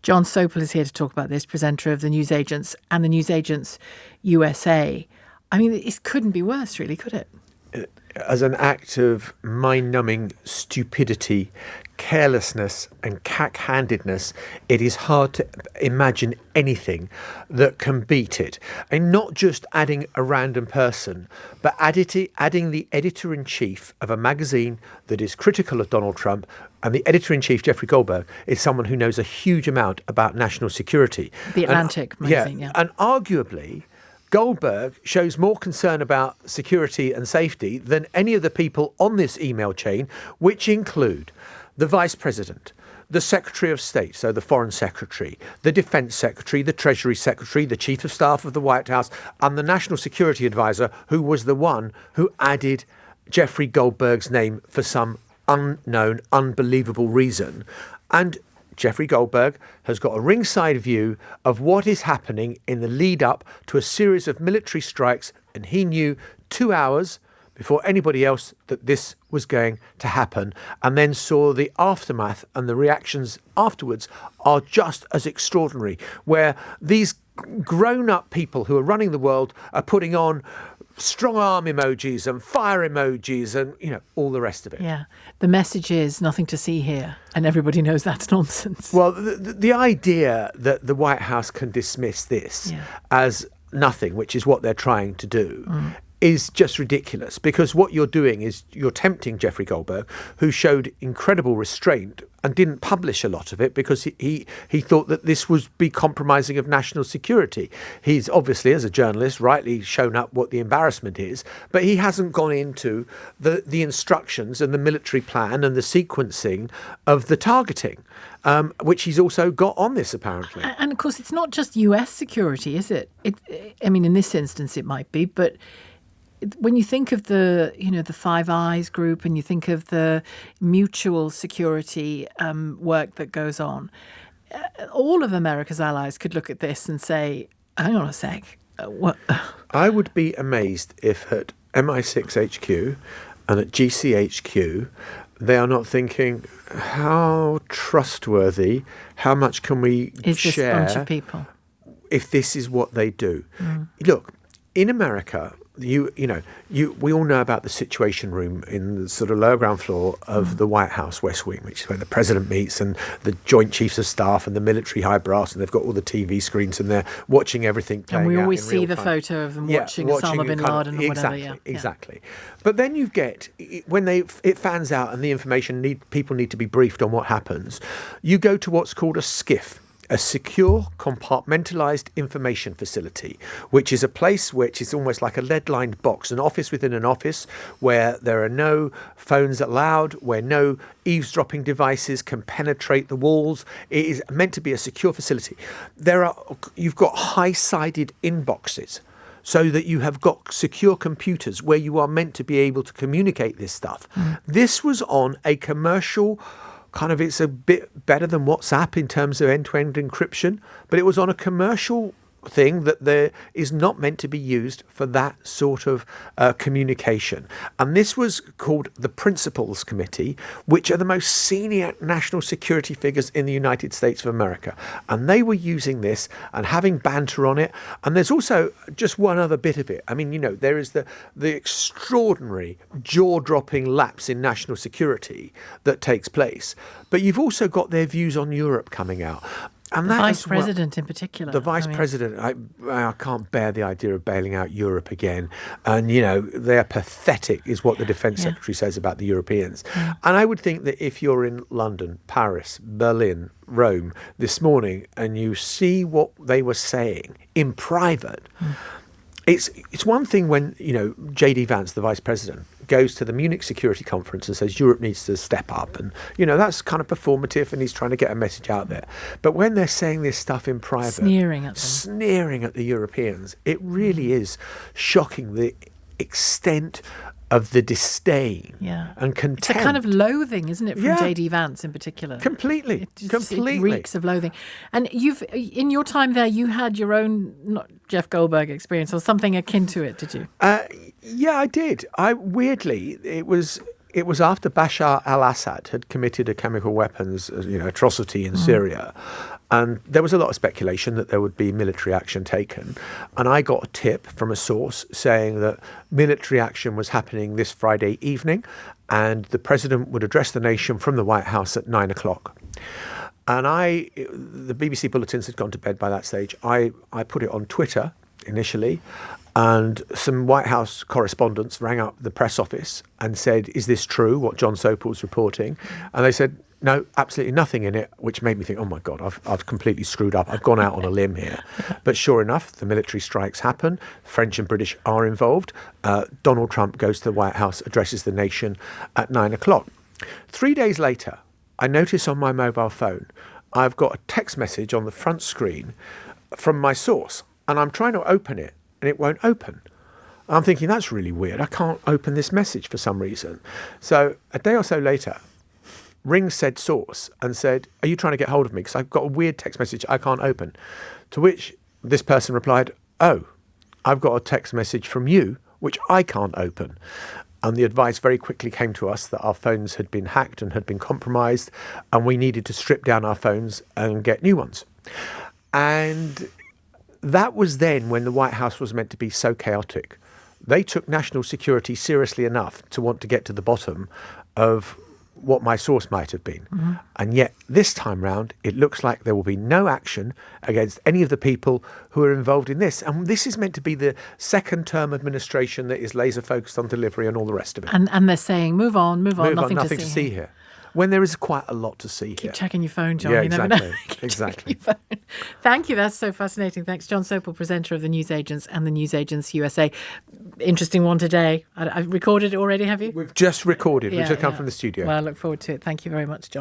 Jon Sopel is here to talk about this, presenter of the News Agents and the News Agents USA. I mean, it couldn't be worse, really, could it? As an act of mind-numbing stupidity, carelessness and cack-handedness, it is hard to imagine anything that can beat it. And not just adding a random person, but adding the editor-in-chief of a magazine that is critical of Donald Trump. And the editor-in-chief, Jeffrey Goldberg, is someone who knows a huge amount about national security. The Atlantic magazine, yeah. And arguably, Goldberg shows more concern about security and safety than any of the people on this email chain, which include the Vice President, the Secretary of State, so the Foreign Secretary, the Defense Secretary, the Treasury Secretary, the Chief of Staff of the White House, and the National Security Advisor, who was the one who added Jeffrey Goldberg's name for some unknown, unbelievable reason. And Jeffrey Goldberg has got a ringside view of what is happening in the lead up to a series of military strikes, and he knew 2 hours before anybody else that this was going to happen, and then saw the aftermath, and the reactions afterwards are just as extraordinary, where these grown-up people who are running the world are putting on strong arm emojis and fire emojis and, all the rest of it. Yeah. The message is nothing to see here, and everybody knows that's nonsense. Well, the idea that the White House can dismiss this as nothing, which is what they're trying to do, is just ridiculous, because what you're doing is you're tempting Jeffrey Goldberg, who showed incredible restraint and didn't publish a lot of it because he thought that this would be compromising of national security. He's obviously, as a journalist, rightly shown up what the embarrassment is, but he hasn't gone into the instructions and the military plan and the sequencing of the targeting, which he's also got on this, apparently. And of course, it's not just US security, is it? In this instance, it might be, but when you think of the Five Eyes group, and you think of the mutual security work that goes on, all of America's allies could look at this and say, hang on a sec. What? I would be amazed if at MI6 HQ and at GCHQ, they are not thinking, how trustworthy, how much can we is share this bunch of people if this is what they do? Look, in America, we all know about the Situation Room in the sort of lower ground floor of the White House West Wing, which is where the president meets and the Joint Chiefs of Staff and the military high brass, and they've got all the TV screens and they're watching everything playing out. And we always in see real the time. photo of them watching Osama bin Laden or whatever. Exactly. But then you get, when it fans out and the information people need to be briefed on what happens, you go to what's called a SCIF, a secure compartmentalized information facility, which is a place which is almost like a lead-lined box, an office within an office where there are no phones allowed, where no eavesdropping devices can penetrate the walls. It is meant to be a secure facility. You've got high-sided inboxes, so that you have got secure computers where you are meant to be able to communicate this stuff. This was on a commercial it's a bit better than WhatsApp in terms of end-to-end encryption, but it was on a commercial thing that there is not meant to be used for that sort of communication. And this was called the Principals Committee, which are the most senior national security figures in the United States of America. And they were using this and having banter on it. And there's also just one other bit of it. There is the extraordinary jaw-dropping lapse in national security that takes place. But you've also got their views on Europe coming out. And the Vice President in particular. The Vice President, I can't bear the idea of bailing out Europe again. And, they're pathetic, is what the Defence Secretary says about the Europeans. And I would think that if you're in London, Paris, Berlin, Rome this morning, and you see what they were saying in private, it's one thing when, JD Vance, the Vice President, goes to the Munich Security Conference and says Europe needs to step up. And, that's kind of performative and he's trying to get a message out there. But when they're saying this stuff in private, sneering at the Europeans, it really is shocking, the extent of the disdain and contempt. It's a kind of loathing, isn't it, from JD Vance in particular? Completely. It reeks of loathing. And in your time there, you had your own Jeff Goldberg experience or something akin to it, did you? Yeah, I did. Weirdly, it was after Bashar al-Assad had committed a chemical weapons atrocity in Syria. And there was a lot of speculation that there would be military action taken. And I got a tip from a source saying that military action was happening this Friday evening and the president would address the nation from the White House at 9 o'clock. And the BBC bulletins had gone to bed by that stage. I put it on Twitter initially, and some White House correspondents rang up the press office and said, is this true, what Jon Sopel's reporting? And they said, no, absolutely nothing in it, which made me think, oh my God, I've completely screwed up. I've gone out on a limb here. But sure enough, the military strikes happen. French and British are involved. Donald Trump goes to the White House, addresses the nation at 9 o'clock. 3 days later, I notice on my mobile phone, I've got a text message on the front screen from my source, and I'm trying to open it, and it won't open. I'm thinking, that's really weird. I can't open this message for some reason. So a day or so later, rings said source and said, are you trying to get hold of me? Because I've got a weird text message I can't open. To which this person replied, oh, I've got a text message from you, which I can't open. And the advice very quickly came to us that our phones had been hacked and had been compromised, and we needed to strip down our phones and get new ones. And that was then when the White House was meant to be so chaotic. They took national security seriously enough to want to get to the bottom of what my source might have been. Mm-hmm. And yet this time round, it looks like there will be no action against any of the people who are involved in this. And this is meant to be the second term administration that is laser focused on delivery and all the rest of it. And they're saying, move on, nothing to see here. When there is quite a lot to see here. Keep checking your phone, Jon. Yeah, you exactly. Never know. Exactly. Thank you. That's so fascinating. Thanks, Jon Sopel, presenter of the News Agents and the News Agents USA. Interesting one today. I've recorded it already, have you? We've just recorded. We've just come from the studio. Well, I look forward to it. Thank you very much, Jon.